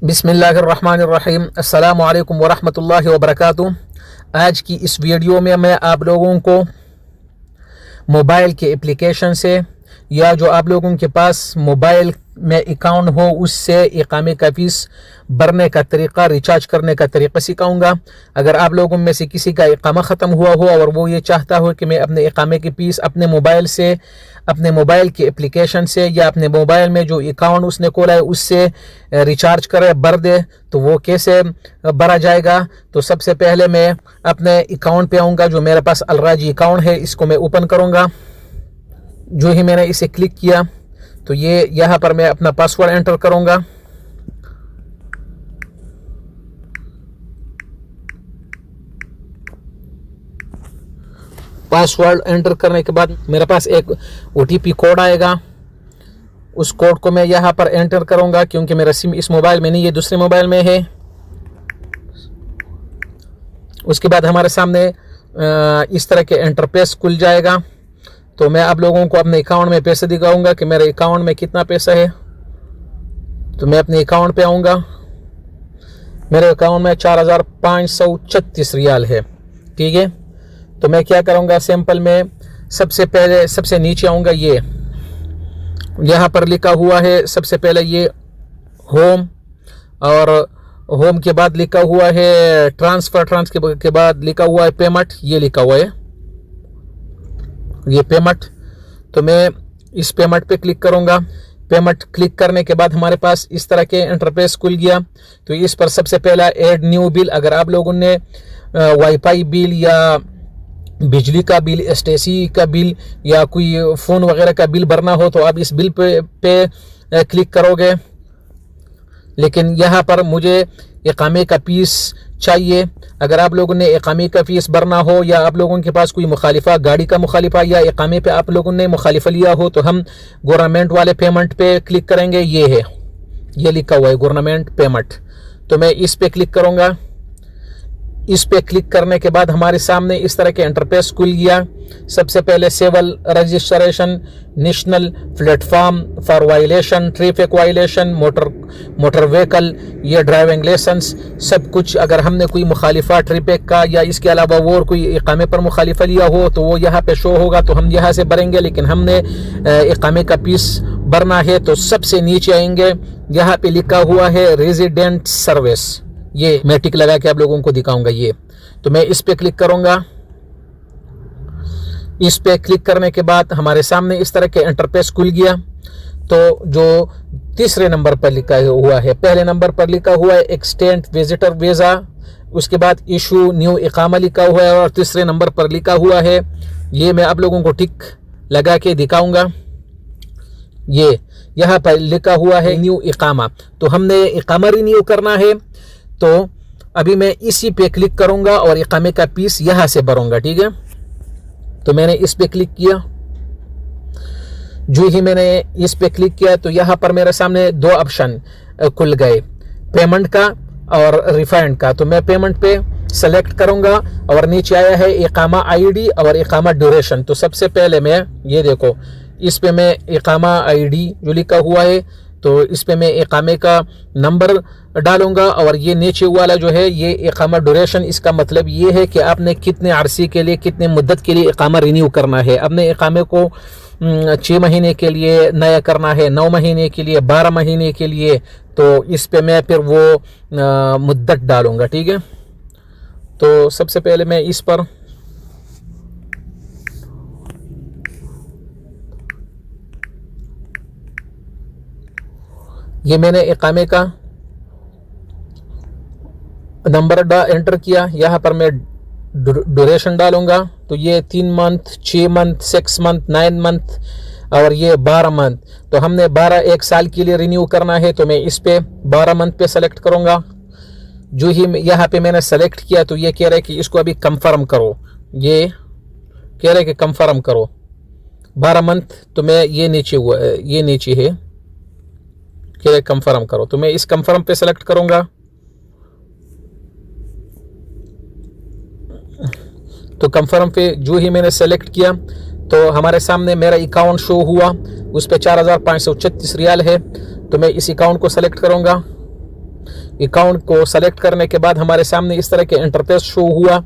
बिस्मिल्लाहिर्रहमानिर्रहीम। अस्सलामु अलैकुम वरहमतुल्लाहि वबरकातुहू। आज की इस वीडियो में मैं आप लोगों को मोबाइल के एप्लीकेशन से या जो आप लोगों के पास मोबाइल में अकाउंट हो उससे इकामे का फ़ीस भरने का तरीक़ा, रिचार्ज करने का तरीक़ा सिखाऊंगा। अगर आप लोगों में से किसी का इकामा ख़त्म हुआ हो और वो ये चाहता हो कि मैं अपने इकामे की फ़ीस अपने मोबाइल से, अपने मोबाइल के एप्लीकेशन से या अपने मोबाइल में जो अकाउंट उसने खोला है उससे रिचार्ज करे, भर दे, तो वो कैसे भरा जाएगा। तो सबसे पहले मैं अपने अकाउंट पे आऊँगा। जो मेरे पास अलराजी अकाउंट है इसको मैं ओपन करूँगा। जो ही मैंने इसे क्लिक किया तो ये यहाँ पर मैं अपना पासवर्ड एंटर करूँगा। पासवर्ड एंटर करने के बाद मेरे पास एक OTP कोड आएगा। उस कोड को मैं यहाँ पर एंटर करूँगा क्योंकि मेरा सिम इस मोबाइल में नहीं, ये दूसरे मोबाइल में है। उसके बाद हमारे सामने इस तरह के इंटरफेस खुल जाएगा। तो मैं आप लोगों को अपने अकाउंट में पैसे दिखाऊंगा कि मेरे अकाउंट में कितना पैसा है। तो मैं अपने अकाउंट पे आऊँगा। मेरे अकाउंट में 4536 रियाल है, ठीक है। तो मैं क्या करूँगा, सिंपल में सबसे पहले सबसे नीचे आऊँगा। ये यहाँ पर लिखा हुआ है सबसे पहले ये होम, और होम के बाद लिखा हुआ है ट्रांसफ़र के बाद लिखा हुआ है पेमेंट, ये लिखा हुआ है ये पेमेंट। तो मैं इस पेमेंट पे क्लिक करूँगा। पेमेंट क्लिक करने के बाद हमारे पास इस तरह के इंटरफेस खुल गया। तो इस पर सबसे पहला ऐड न्यू बिल। अगर आप लोगों ने वाईफाई बिल या बिजली का बिल, एसटीसी का बिल या कोई फ़ोन वगैरह का बिल भरना हो तो आप इस बिल पे क्लिक करोगे। लेकिन यहाँ पर मुझे इकामे का फ़ीस चाहिए। अगर आप लोगों ने इकामे का फ़ीस भरना हो या आप लोगों के पास कोई मुखालिफा, गाड़ी का मुखालिफा या इकामे पे आप लोगों ने मुखालिफा लिया हो तो हम गवर्नमेंट वाले पेमेंट पे क्लिक करेंगे। ये है, ये लिखा हुआ है गवर्नमेंट पेमेंट। तो मैं इस पे क्लिक करूँगा। इस पे क्लिक करने के बाद हमारे सामने इस तरह के इंटरफेस खुल गया। सबसे पहले civil registration, national platform for violation, traffic violation, motor vehicle, ये ड्राइविंग लाइसेंस, सब कुछ। अगर हमने कोई मुखालिफा ट्रैफिक का या इसके अलावा और कोई इकामे पर मुखालिफा लिया हो तो वो यहाँ पे शो होगा, तो हम यहाँ से भरेंगे। लेकिन हमने इकामे का फीस भरना है तो सबसे नीचे आएंगे। यहाँ पे लिखा हुआ है रेजिडेंट सर्विस, ये मैं टिक लगा के आप लोगों को दिखाऊंगा ये। तो मैं इस पे क्लिक करूंगा। इस पे क्लिक करने के बाद हमारे सामने इस तरह के इंटरफेस खुल गया। तो जो तीसरे नंबर पर लिखा हुआ है, पहले नंबर पर लिखा हुआ है एक्सटेंड विजिटर वीज़ा, उसके बाद इशू न्यू इकामा लिखा हुआ है, और तीसरे नंबर पर लिखा हुआ है, ये मैं आप लोगों को टिक लगा के दिखाऊंगा। ये यहाँ पर लिखा हुआ है न्यू इकामा। तो हमने इकामा रिन्यू करना है। तो अभी मैं इसी पे क्लिक करूंगा और इकामे का फीस यहाँ से भरूंगा, ठीक है। तो मैंने इस पे क्लिक किया। जो ही मैंने इस पे क्लिक किया तो यहाँ पर मेरे सामने दो ऑप्शन खुल गए, पेमेंट का और रिफंड का। तो मैं पेमेंट पे सेलेक्ट करूंगा और नीचे आया है इकामा ID और इकामा ड्यूरेशन। तो सबसे पहले मैं ये देखो, इस पे मैं इकामा ID जो लिखा हुआ है तो इस पे मैं इकामे का नंबर डालूंगा, और ये नीचे वाला जो है ये इकामा ड्यूरेशन, इसका मतलब ये है कि आपने कितने अरसे के लिए, कितने मुद्दत के लिए इकामा रिन्यू करना है। अपने इकामे को 6 महीने के लिए नया करना है, 9 महीने के लिए, 12 महीने के लिए। तो इस पे मैं फिर वो मुद्दत डालूंगा, ठीक है। तो सबसे पहले मैं इस पर ये मैंने इकामे का नंबर एंटर किया। यहाँ पर मैं ड्यूरेशन डालूंगा। तो ये 3 मंथ, 6 मंथ, 6 मंथ, 9 मंथ और ये 12 मंथ। तो हमने 12 एक साल के लिए रिन्यू करना है। तो मैं इस पे 12 मंथ पे सेलेक्ट करूंगा। जो ही यहाँ पे मैंने सेलेक्ट किया तो ये कह रहा है कि इसको अभी कंफर्म करो, ये कह रहा है कि कंफर्म करो 12 मंथ। तो मैं ये नीचे हुआ, ये नीचे है, कह रहे कंफर्म करो। तो मैं इस कंफर्म पे सेलेक्ट करूंगा। तो कंफर्म पे जो ही मैंने सेलेक्ट किया तो हमारे सामने मेरा अकाउंट शो हुआ, उस पे 4536 रियाल है। तो मैं इस अकाउंट को सेलेक्ट करूंगा। अकाउंट को सेलेक्ट करने के बाद हमारे सामने इस तरह के इंटरफेस शो हुआ।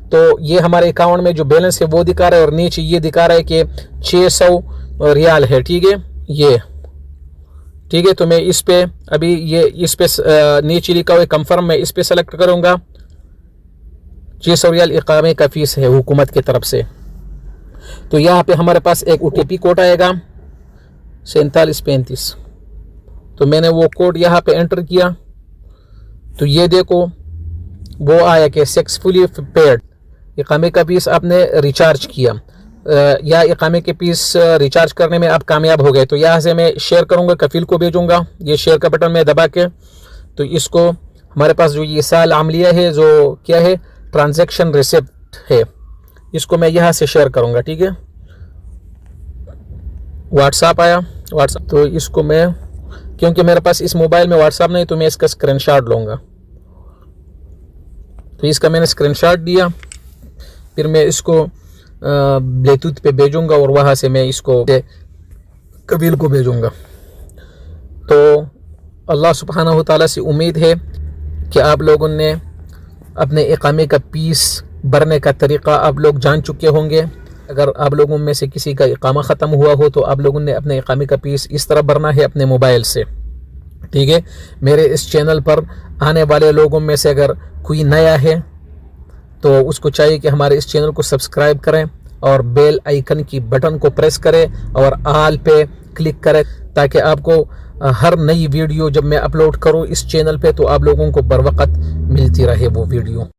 तो ये हमारे अकाउंट में जो बैलेंस है वो दिखा रहा है और नीचे ये दिखा रहा है कि 600 रियाल है। ठीक है, ये ठीक है। तो मैं इस पे अभी ये इस पे नीचे लिखा हुआ कंफर्म, मैं इस पे सेलेक्ट करूंगा। 600 रियाल इकामे का फीस है हुकूमत की तरफ से। तो यहाँ पे हमारे पास एक OTP कोड आएगा 4735। तो मैंने वो कोड यहाँ पे एंटर किया तो ये देखो वो आया कि सक्सेसफुली पेड, इकामे का फीस आपने रिचार्ज किया या इकामे के फीस रिचार्ज करने में आप कामयाब हो गए। तो यहाँ से मैं शेयर करूँगा, कफील को भेजूँगा। ये शेयर का बटन में दबा के तो इसको हमारे पास जो ये साल आमलिया है, जो क्या है ट्रांजैक्शन रिसिप्ट है, इसको मैं यहाँ से शेयर करूँगा। ठीक है, व्हाट्सएप आया, व्हाट्सएप। तो इसको मैं, क्योंकि मेरे पास इस मोबाइल में व्हाट्सएप नहीं, तो मैं इसका स्क्रीनशॉट लूँगा। तो इसका मैंने स्क्रीनशॉट दिया, फिर मैं इसको ब्लूटूथ पे भेजूंगा और वहाँ से मैं इसको कबील को भेजूंगा। तो अल्लाह सुब्हानहू व तआला से उम्मीद है कि आप लोगों ने अपने इकामे का फीस भरने का तरीक़ा आप लोग जान चुके होंगे। अगर आप लोगों में से किसी का इकामा ख़त्म हुआ हो तो आप लोगों ने अपने इकामे का फीस इस तरह भरना है अपने मोबाइल से। ठीक है, मेरे इस चैनल पर आने वाले लोगों में से अगर कोई नया है तो उसको चाहिए कि हमारे इस चैनल को सब्सक्राइब करें और बेल आइकन की बटन को प्रेस करें और ऑल पे क्लिक करें, ताकि आपको हर नई वीडियो जब मैं अपलोड करूं इस चैनल पे तो आप लोगों को बर वक्त मिलती रहे वो वीडियो।